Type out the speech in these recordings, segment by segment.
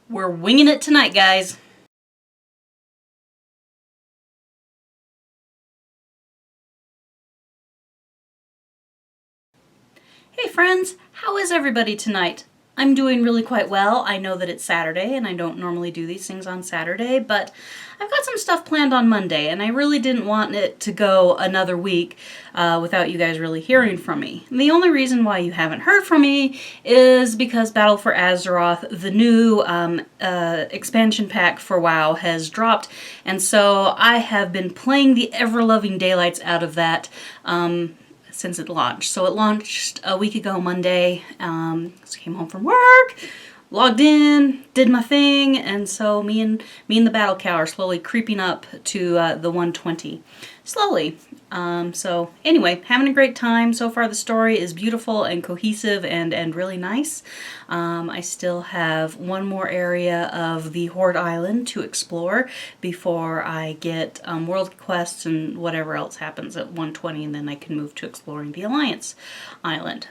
We're winging it tonight, guys. Hey friends, how is everybody tonight? I'm doing really quite well. I know that it's Saturday and I don't normally do these things on Saturday, but I've got some stuff planned on Monday and I really didn't want it to go another week without you guys really hearing from me. And the only reason why you haven't heard from me is because Battle for Azeroth, the new expansion pack for WoW, has dropped, and so I have been playing the ever-loving daylights out of that since it launched. So it launched a week ago Monday. So came home from work, logged in, did my thing, and so me and the battle cow are slowly creeping up to the 120. Slowly. So anyway, having a great time. So far the story is beautiful and cohesive and really nice. I still have one more area of the Horde Island to explore before I get world quests and whatever else happens at 120, and then I can move to exploring the Alliance Island.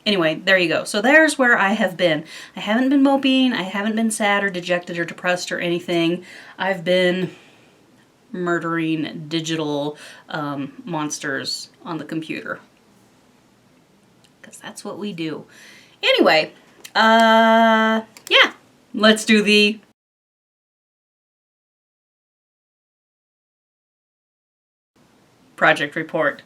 Anyway, there you go. So there's where I have been. I haven't been moping, I haven't been sad or dejected or depressed or anything. I've been murdering digital monsters on the computer. Because that's what we do. Anyway, yeah, let's do the project report.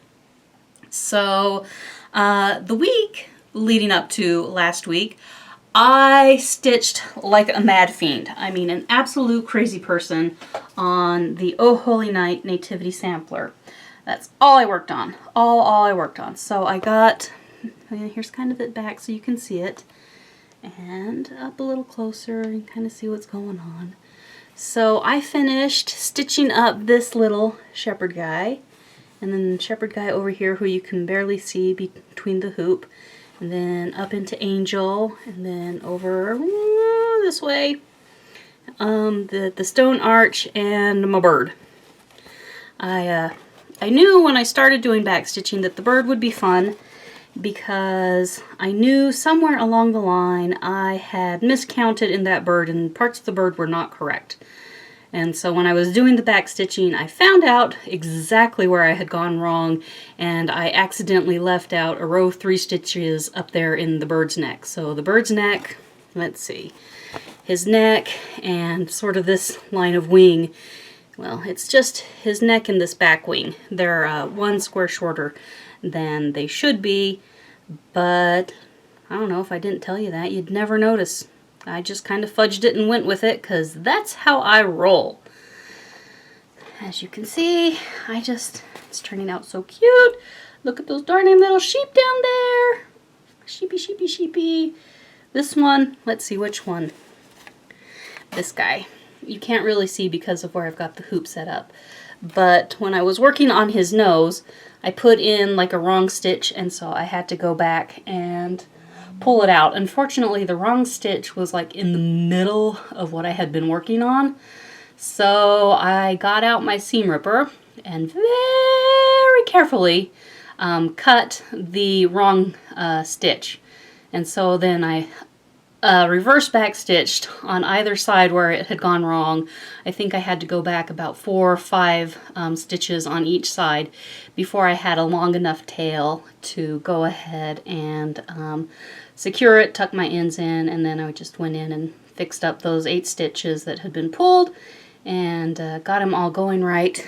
So, the week leading up to last week, I stitched like a mad fiend. I mean, an absolute crazy person on the Oh Holy Night Nativity sampler. That's all I worked on. All I worked on. So I got, here's kind of it back so you can see it. And up a little closer and kind of see what's going on. So I finished stitching up this little shepherd guy. And then shepherd guy over here who you can barely see between the hoop. And then up into Angel, and then over this way, the stone arch and my bird. I knew when I started doing backstitching that the bird would be fun because I knew somewhere along the line I had miscounted in that bird and parts of the bird were not correct. And so when I was doing the backstitching, I found out exactly where I had gone wrong, and I accidentally left out a row of 3 stitches up there in the bird's neck. So the bird's neck, let's see, his neck and sort of this line of wing, well, it's just his neck and this back wing. They're 1 square shorter than they should be, but I don't know, if I didn't tell you that, you'd never notice. I just kind of fudged it and went with it because that's how I roll. As you can see, it's turning out so cute. Look at those darning little sheep down there. Sheepy, sheepy, sheepy. This one, let's see which one. This guy. You can't really see because of where I've got the hoop set up. But when I was working on his nose, I put in like a wrong stitch, and so I had to go back and pull it out. Unfortunately, the wrong stitch was like in the middle of what I had been working on. So I got out my seam ripper and very carefully cut the wrong stitch. And so then I reverse back stitched on either side where it had gone wrong. I think I had to go back about 4 or 5 stitches on each side before I had a long enough tail to go ahead and secure it, tuck my ends in, and then I just went in and fixed up those 8 stitches that had been pulled and got them all going right.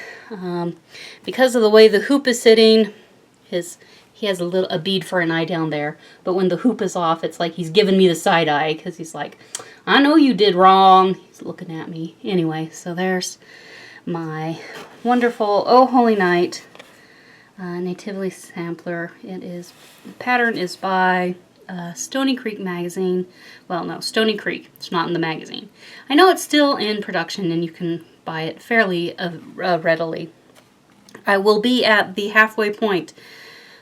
Because of the way the hoop is sitting, he has a bead for an eye down there, but when the hoop is off, it's like he's giving me the side eye because he's like, I know you did wrong. He's looking at me. Anyway, so there's my wonderful Oh Holy Night Nativity sampler. The pattern is by Stoney Creek magazine. Well, no, Stoney Creek. It's not in the magazine. I know it's still in production and you can buy it fairly readily. I will be at the halfway point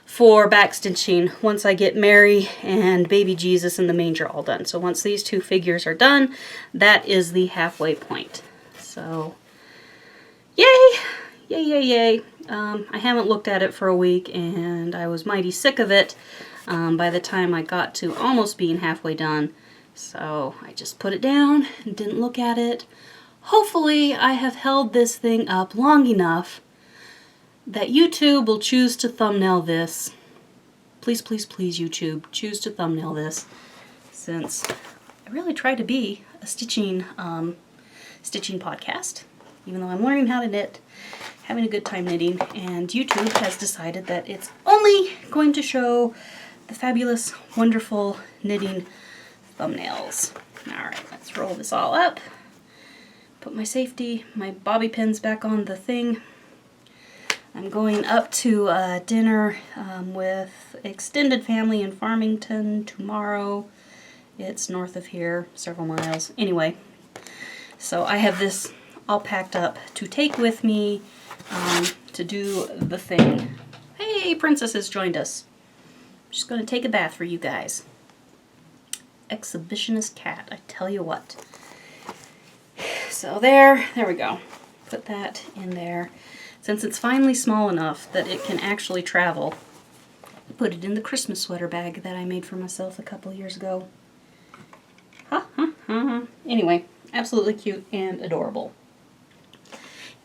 for backstitching once I get Mary and baby Jesus in the manger all done. So once these 2 figures are done, that is the halfway point. So, yay! Yay, yay, yay. I haven't looked at it for a week and I was mighty sick of it by the time I got to almost being halfway done. So I just put it down and didn't look at it. Hopefully I have held this thing up long enough that YouTube will choose to thumbnail this. Please, please, please, YouTube, choose to thumbnail this, since I really try to be a stitching podcast, even though I'm learning how to knit, having a good time knitting, and YouTube has decided that it's only going to show the fabulous, wonderful knitting thumbnails. Alright, let's roll this all up. Put my bobby pins back on the thing. I'm going up to dinner with extended family in Farmington tomorrow. It's north of here, several miles. Anyway, so I have this all packed up to take with me to do the thing. Hey, Princess has joined us. I'm just going to take a bath for you guys. Exhibitionist cat, I tell you what. So there we go. Put that in there. Since it's finally small enough that it can actually travel, I put it in the Christmas sweater bag that I made for myself a couple years ago. Ha ha ha. Anyway, absolutely cute and adorable.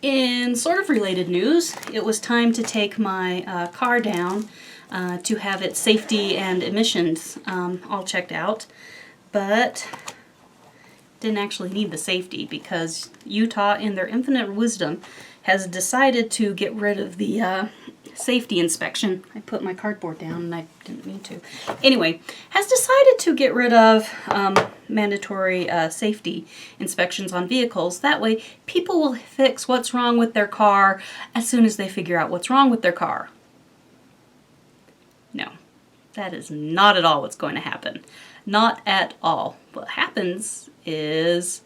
In sort of related news, it was time to take my car down to have its safety and emissions all checked out, but didn't actually need the safety because Utah, in their infinite wisdom, has decided to get rid of the safety inspection. I put my cardboard down and I didn't mean to. Anyway, has decided to get rid of mandatory safety inspections on vehicles. That way, people will fix what's wrong with their car as soon as they figure out what's wrong with their car. No, that is not at all what's going to happen. Not at all. What happens is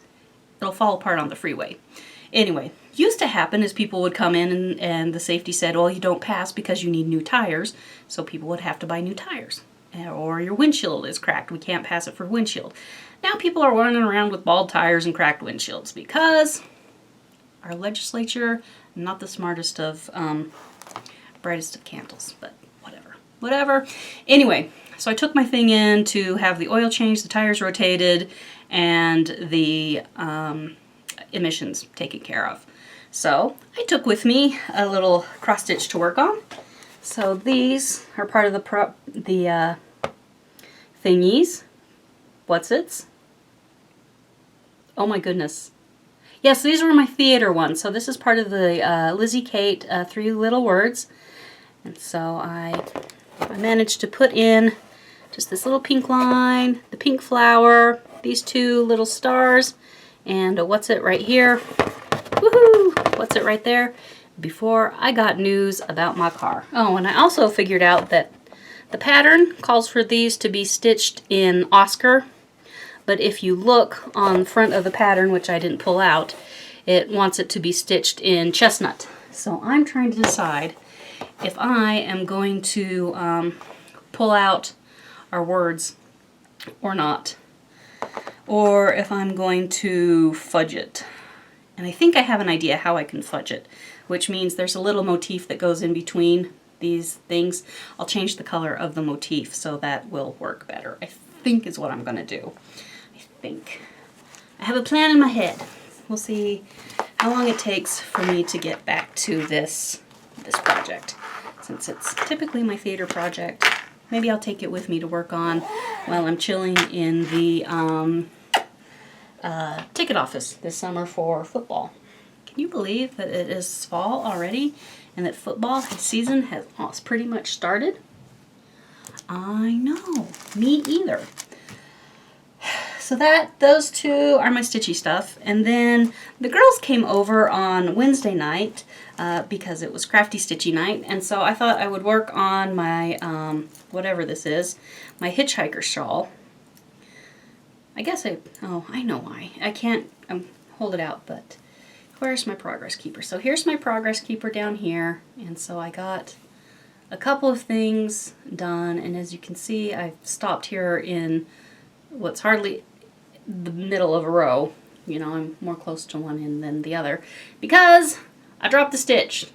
it'll fall apart on the freeway. Anyway, used to happen is people would come in and the safety said, well, you don't pass because you need new tires, so people would have to buy new tires. Or your windshield is cracked, we can't pass it for windshield. Now people are running around with bald tires and cracked windshields because our legislature, not the smartest of, brightest of candles, but whatever. Anyway, so I took my thing in to have the oil changed, the tires rotated, and the emissions taken care of. So I took with me a little cross stitch to work on. So these are part of the thingies. What's-its? Oh my goodness. Yes, these were my theater ones. So this is part of the Lizzie Kate 3 Little Words. And so I managed to put in just this little pink line, the pink flower, these two little stars, and a what's it right here. Woohoo! What's it right there? Before I got news about my car. Oh, and I also figured out that the pattern calls for these to be stitched in Oscar, but if you look on the front of the pattern, which I didn't pull out, it wants it to be stitched in Chestnut. So I'm trying to decide if I am going to pull out our words or not, or if I'm going to fudge it. And I think I have an idea how I can fudge it, which means there's a little motif that goes in between these things. I'll change the color of the motif so that will work better, I think is what I'm going to do. I think. I have a plan in my head. We'll see how long it takes for me to get back to this project. Since it's typically my theater project, maybe I'll take it with me to work on while I'm chilling in the ticket office this summer for football. Can you believe that it is fall already and that football season has pretty much started? I know, me either. So those two are my stitchy stuff. And then the girls came over on Wednesday night because it was crafty stitchy night. And so I thought I would work on my, whatever this is, my Hitchhiker shawl. I guess I know why. I can't hold it out, but where's my progress keeper? So here's my progress keeper down here. And so I got a couple of things done. And as you can see, I've stopped here in what's hardly the middle of a row. You know, I'm more close to one end than the other because I dropped the stitch.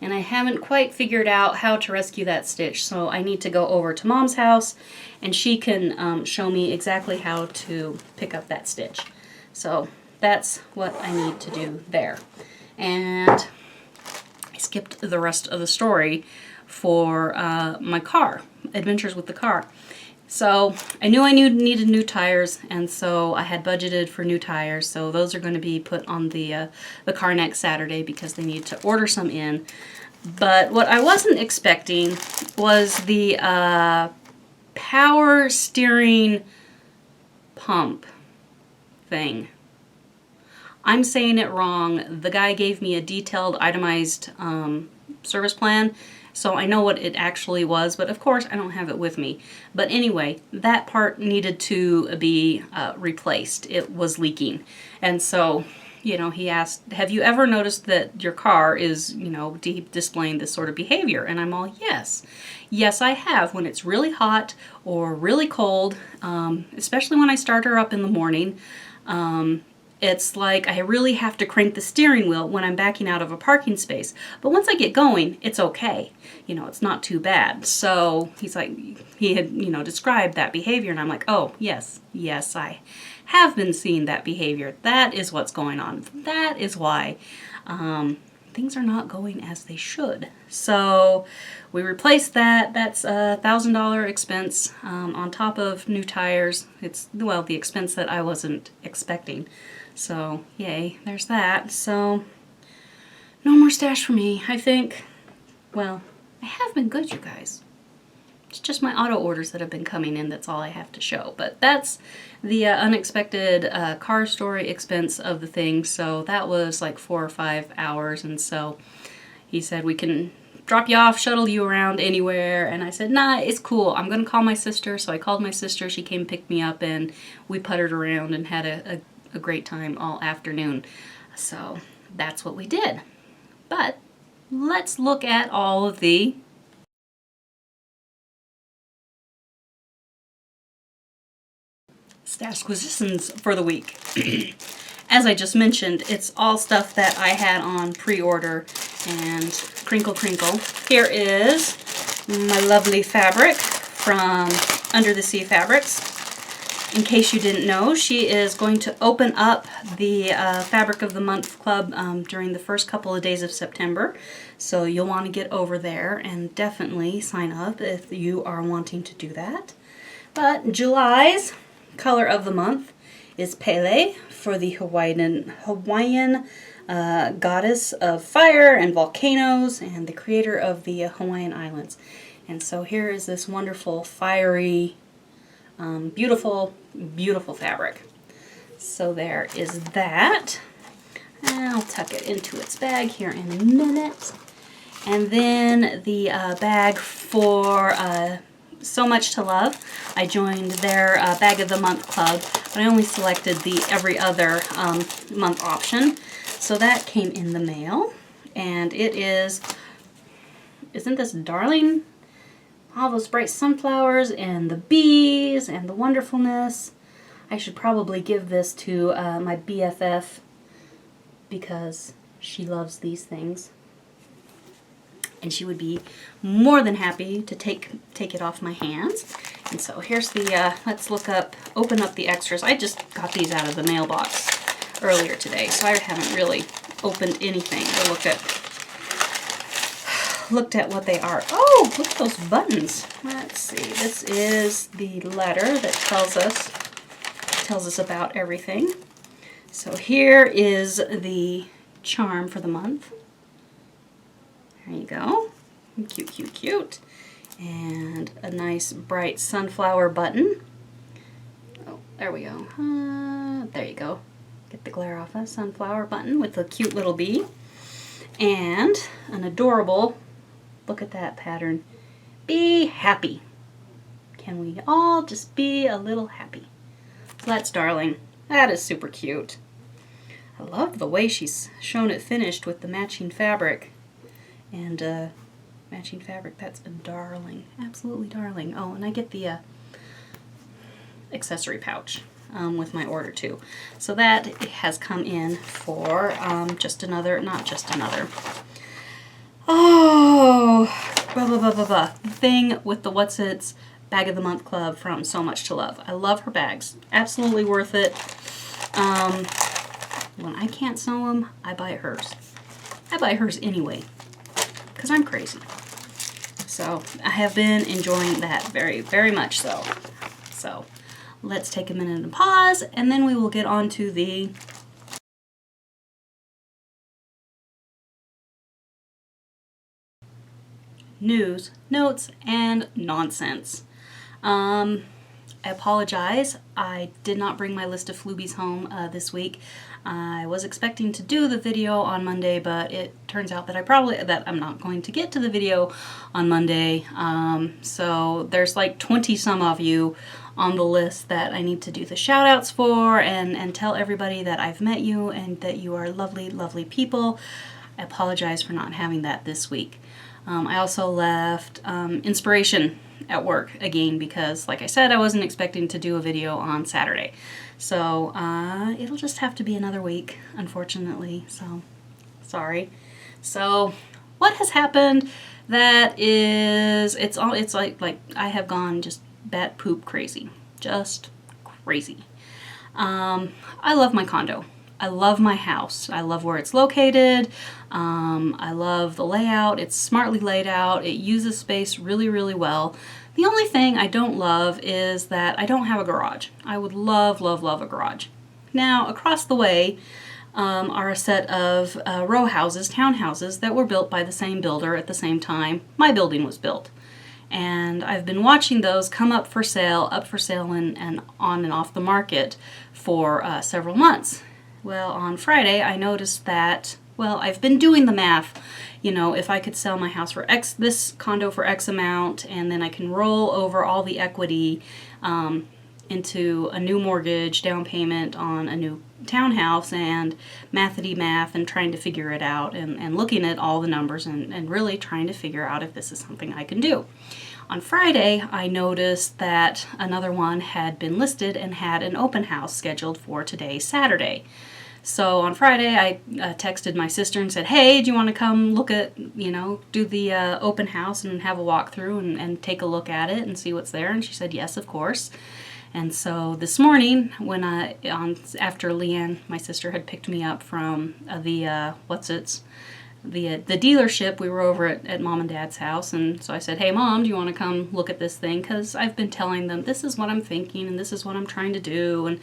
and I haven't quite figured out how to rescue that stitch, so I need to go over to Mom's house and she can show me exactly how to pick up that stitch. So that's what I need to do there. And I skipped the rest of the story for my car, Adventures with the Car. So I knew I needed new tires, and so I had budgeted for new tires. So those are going to be put on the car next Saturday because they need to order some in. But what I wasn't expecting was the power steering pump thing. I'm saying it wrong. The guy gave me a detailed, itemized service plan, so I know what it actually was, but of course I don't have it with me. But anyway, that part needed to be replaced. It was leaking. And so, you know, he asked, have you ever noticed that your car is, you know, displaying this sort of behavior? And I'm all, yes. Yes, I have. When it's really hot or really cold, especially when I start her up in the morning, it's like I really have to crank the steering wheel when I'm backing out of a parking space. But once I get going, it's okay. You know, it's not too bad. So he's like, he had, you know, described that behavior, and I'm like, oh, yes, I have been seeing that behavior. That is what's going on. That is why things are not going as they should. So we replaced that. That's a $1,000 expense on top of new tires. It's, well, the expense that I wasn't expecting. So, yay, there's that. So, no more stash for me, I think. Well, I have been good, you guys. It's just my auto orders that have been coming in, that's all I have to show. But that's the unexpected car story expense of the thing. So that was like 4 or 5 hours. And so he said, we can drop you off, shuttle you around anywhere. And I said, nah, it's cool. I'm going to call my sister. So I called my sister. She came and picked me up, and we puttered around and had a great time all afternoon. So that's what we did. But let's look at all of the stash acquisitions for the week. As I just mentioned, it's all stuff that I had on pre-order, and crinkle crinkle. Here is my lovely fabric from Under the Sea Fabrics. In case you didn't know, she is going to open up the Fabric of the Month Club during the first couple of days of September. So you'll want to get over there and definitely sign up if you are wanting to do that. But July's color of the month is Pele for the Hawaiian goddess of fire and volcanoes and the creator of the Hawaiian Islands. And so here is this wonderful, fiery, beautiful, beautiful fabric. So there is that. And I'll tuck it into its bag here in a minute. And then the bag for So Much to Love. I joined their Bag of the Month Club, but I only selected the every other month option. So that came in the mail. And it is, isn't this darling? All those bright sunflowers and the bees and the wonderfulness. I should probably give this to my BFF because she loves these things. And she would be more than happy to take it off my hands. And so here's the, let's open up the extras. I just got these out of the mailbox earlier today, so I haven't really opened anything or looked at what they are. Oh, look at those buttons. Let's see. This is the letter that tells us about everything. So here is the charm for the month. There you go. Cute, cute, cute. And a nice bright sunflower button. Oh, there we go. There you go. Get the glare off a sunflower button with a cute little bee. And an adorable, look at that pattern. Be happy. Can we all just be a little happy? So that's darling. That is super cute. I love the way she's shown it finished with the matching fabric. And matching fabric, that's a darling. Absolutely darling. Oh, and I get the accessory pouch with my order too. So that has come in for not just another Oh, blah, blah, blah, blah, blah. The thing with the What's It's Bag of the Month Club from So Much to Love. I love her bags. Absolutely worth it. When I can't sew them, I buy hers. I buy hers anyway, because I'm crazy. So I have been enjoying that very, very much so. So let's take a minute and pause, and then we will get on to the news, notes, and nonsense. I apologize. I did not bring my list of Floobies home this week. I was expecting to do the video on Monday, but it turns out that I'm not going to get to the video on Monday. So there's like 20 some of you on the list that I need to do the shout outs for and tell everybody that I've met you and that you are lovely, lovely people. I apologize for not having that this week. I also left inspiration at work again because, like I said, I wasn't expecting to do a video on Saturday. So it'll just have to be another week, unfortunately. So sorry. So what has happened that is, it's like I have gone just bat poop crazy. Just crazy. I love my condo. I love my house. I love where it's located. I love the layout. It's smartly laid out. It uses space really, really well. The only thing I don't love is that I don't have a garage. I would love, love, love a garage. Now, across the way are a set of row houses, townhouses, that were built by the same builder at the same time my building was built. And I've been watching those come up for sale and on and off the market for several months. Well, on Friday, I noticed that, well, I've been doing the math, you know, if I could sell my house for X, this condo for X amount, and then I can roll over all the equity into a new mortgage down payment on a new townhouse, and mathity math and trying to figure it out and looking at all the numbers and really trying to figure out if this is something I can do. On Friday, I noticed that another one had been listed and had an open house scheduled for today, Saturday. So on Friday, I texted my sister and said, hey, do you want to come look at, you know, do the open house and have a walkthrough and take a look at it and see what's there? And she said, yes, of course. And so this morning, when after Leanne, my sister, had picked me up from the dealership, we were over at Mom and Dad's house, and so I said, hey Mom, do you want to come look at this thing? Because I've been telling them this is what I'm thinking and this is what I'm trying to do. And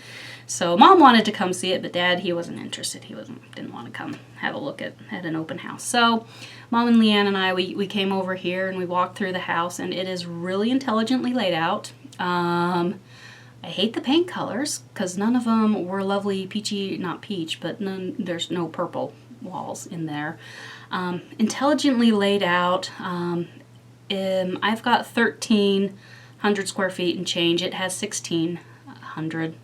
so Mom wanted to come see it, but Dad, he wasn't interested. He didn't want to come have a look at an open house. So Mom and Leanne and I, we came over here and we walked through the house, and it is really intelligently laid out. I hate the paint colors because none of them were lovely peachy, not peach, but there's no purple walls in there. Intelligently laid out. I've got 1,300 square feet and change. It has 1,600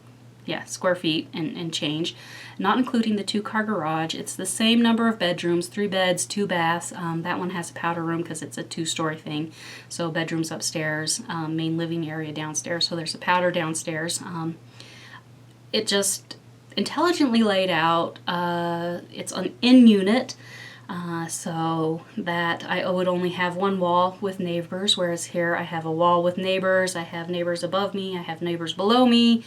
square feet and change, not including the 2-car garage. It's the same number of bedrooms, 3 beds, 2 baths. That one has a powder room because it's a 2-story thing. So bedrooms upstairs, main living area downstairs. So there's a powder downstairs. It just intelligently laid out. It's an in-unit. So that I would only have one wall with neighbors, whereas here I have a wall with neighbors. I have neighbors above me. I have neighbors below me.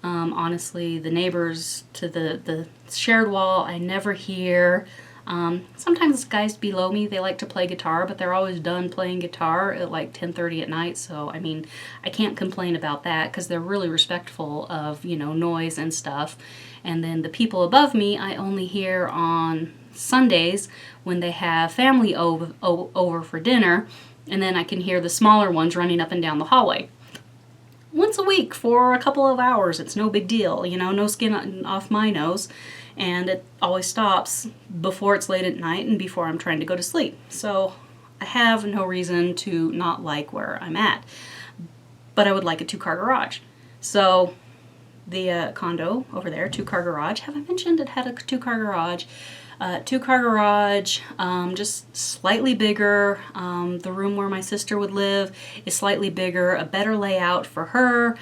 Honestly, the neighbors to the shared wall, I never hear. Sometimes guys below me, they like to play guitar, but they're always done playing guitar at like 10:30 at night. So, I mean, I can't complain about that because they're really respectful of, you know, noise and stuff. And then the people above me, I only hear on Sundays when they have family over for dinner, and then I can hear the smaller ones running up and down the hallway. Once a week for a couple of hours, it's no big deal, you know, no skin off my nose, and it always stops before it's late at night and before I'm trying to go to sleep. So I have no reason to not like where I'm at, but I would like a 2-car garage. So the condo over there, 2-car garage, have I mentioned it had a 2-car garage? 2-car garage, just slightly bigger. The room where my sister would live is slightly bigger, a better layout for her.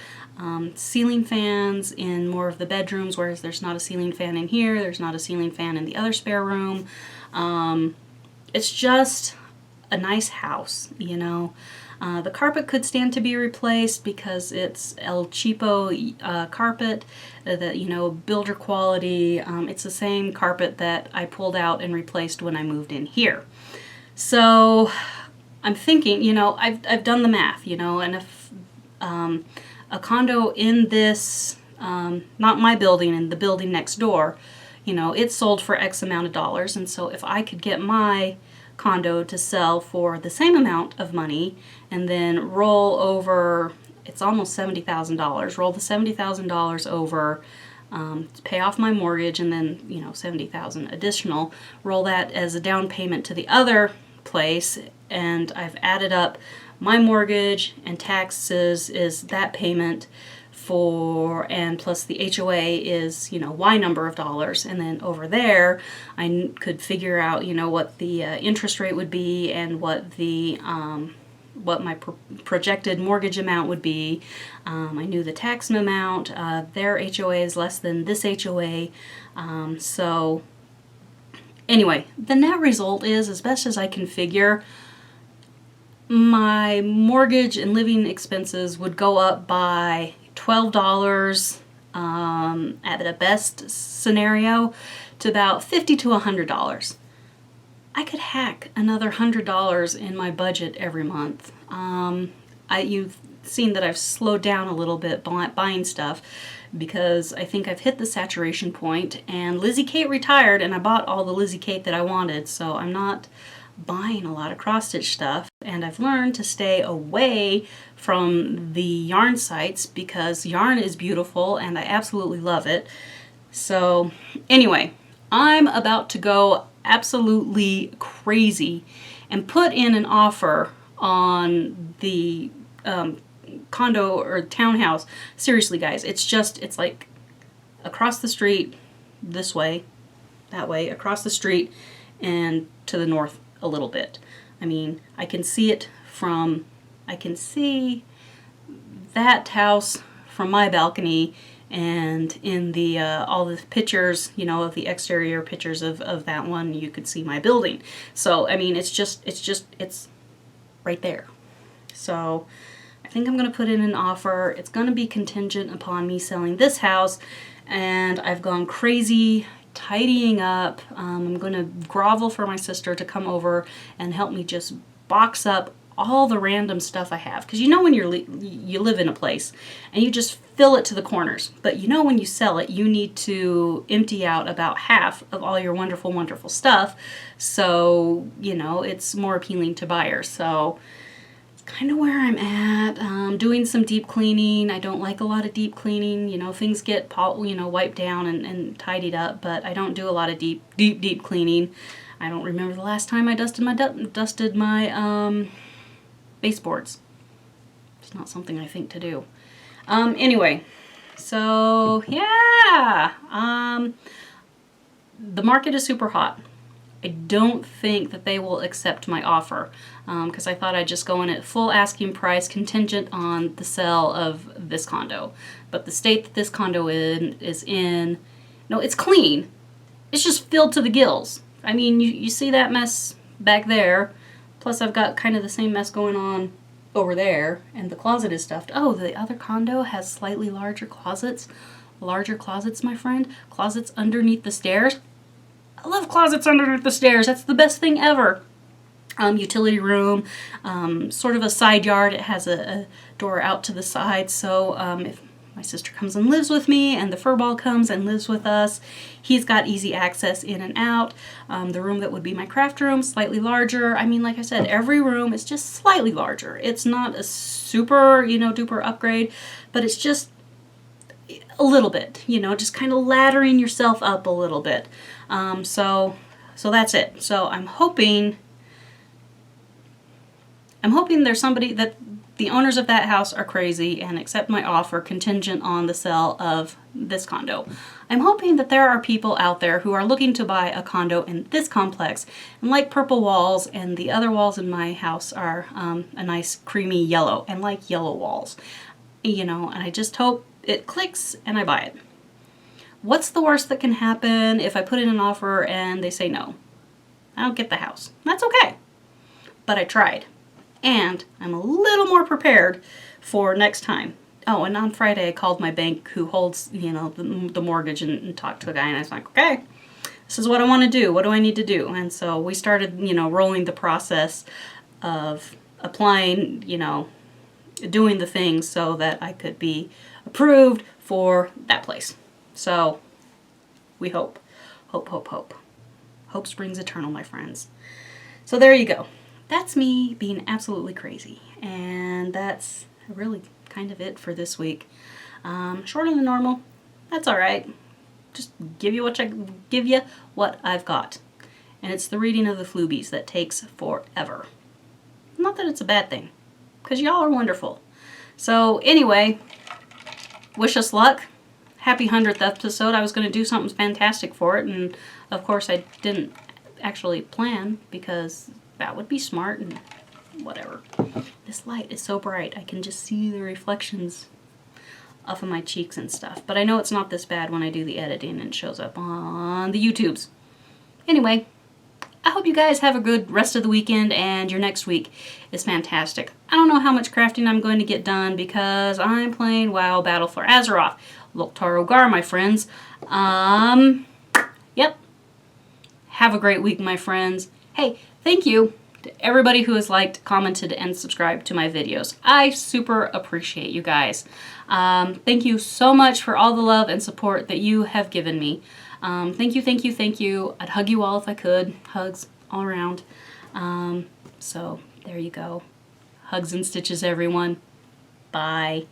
Ceiling fans in more of the bedrooms, whereas there's not a ceiling fan in here. There's not a ceiling fan in the other spare room. it's just a nice house, you know. The carpet could stand to be replaced because it's El Cheapo carpet, that, you know, builder quality. It's the same carpet that I pulled out and replaced when I moved in here. So I'm thinking, you know, I've done the math, you know, and if a condo in this, not my building, in the building next door, you know, it sold for X amount of dollars. And so if I could get my condo to sell for the same amount of money and then roll over, it's almost $70,000, roll the $70,000 over to pay off my mortgage, and then, you know, $70,000 additional, roll that as a down payment to the other place, and I've added up my mortgage and taxes is that payment for, and plus the HOA is, you know, Y number of dollars, and then over there I could figure out, you know, what the interest rate would be and what the what my projected mortgage amount would be. I knew the tax amount. Their HOA is less than this HOA, so anyway, the net result is, as best as I can figure, my mortgage and living expenses would go up by $12 at the best scenario to about $50 to $100. I could hack another $100 in my budget every month. You've seen that I've slowed down a little bit buying stuff because I think I've hit the saturation point, and Lizzie Kate retired and I bought all the Lizzie Kate that I wanted, so I'm not buying a lot of cross stitch stuff, and I've learned to stay away from the yarn sites because yarn is beautiful and I absolutely love it. So anyway, I'm about to go absolutely crazy and put in an offer on the condo or townhouse. Seriously guys, it's like across the street, this way, that way, across the street, and to the north a little bit. I mean, I can see that house from my balcony, and in the all the pictures, you know, of the exterior pictures of that one, you could see my building. So I mean, it's right there. So I think I'm going to put in an offer. It's going to be contingent upon me selling this house, and I've gone crazy tidying up. I'm going to grovel for my sister to come over and help me just box up all the random stuff I have. Because you know when you live in a place and you just fill it to the corners, but you know when you sell it, you need to empty out about half of all your wonderful, wonderful stuff. So, you know, it's more appealing to buyers. So kind of where I'm at. Doing some deep cleaning. I don't like a lot of deep cleaning. You know, things get wiped down and tidied up, but I don't do a lot of deep cleaning. I don't remember the last time I dusted my baseboards. It's not something I think to do. Anyway, so yeah, the market is super hot. I don't think that they will accept my offer because I thought I'd just go in at full asking price contingent on the sale of this condo. But the state that this condo is in, no, it's clean. It's just filled to the gills. I mean, you see that mess back there. Plus I've got kind of the same mess going on over there, and the closet is stuffed. Oh, the other condo has slightly larger closets. Larger closets, my friend. Closets underneath the stairs. I love closets underneath the stairs. That's the best thing ever. Utility room, sort of a side yard. It has a door out to the side. So if my sister comes and lives with me and the furball comes and lives with us, he's got easy access in and out. The room that would be my craft room, slightly larger. I mean, like I said, every room is just slightly larger. It's not a super, duper upgrade, but it's just a little bit, just kind of laddering yourself up a little bit. So that's it. So I'm hoping there's somebody that the owners of that house are crazy and accept my offer contingent on the sale of this condo. I'm hoping that there are people out there who are looking to buy a condo in this complex and like purple walls, and the other walls in my house are a nice creamy yellow, and like yellow walls, and I just hope it clicks and I buy it. What's the worst that can happen if I put in an offer and they say no? I don't get the house. that's okay. But I tried. And I'm a little more prepared for next time. Oh, and on Friday I called my bank who holds, you know, the mortgage and talked to a guy, and I was like, okay, this is what I want to do. What do I need to do? And so we started, you know, rolling the process of applying, you know, doing the things so that I could be approved for that place. So we hope. Hope, hope, hope. Hope springs eternal, my friends. So there you go. That's me being absolutely crazy. And that's really kind of it for this week. Shorter than normal. That's all right. Just give you what I've got. And it's the reading of the Floobies that takes forever. Not that it's a bad thing, because y'all are wonderful. So anyway, wish us luck. Happy 100th episode. I was going to do something fantastic for it, and of course I didn't actually plan, because that would be smart and whatever. This light is so bright, I can just see the reflections off of my cheeks and stuff. But I know it's not this bad when I do the editing and it shows up on the YouTubes. Anyway, I hope you guys have a good rest of the weekend and your next week is fantastic. I don't know how much crafting I'm going to get done because I'm playing WoW Battle for Azeroth. Loktar Ogar, my friends. Yep. Have a great week, my friends. Hey, thank you to everybody who has liked, commented, and subscribed to my videos. I super appreciate you guys. Thank you so much for all the love and support that you have given me. Thank you, thank you, thank you. I'd hug you all if I could. Hugs all around. So there you go. Hugs and stitches, everyone. Bye.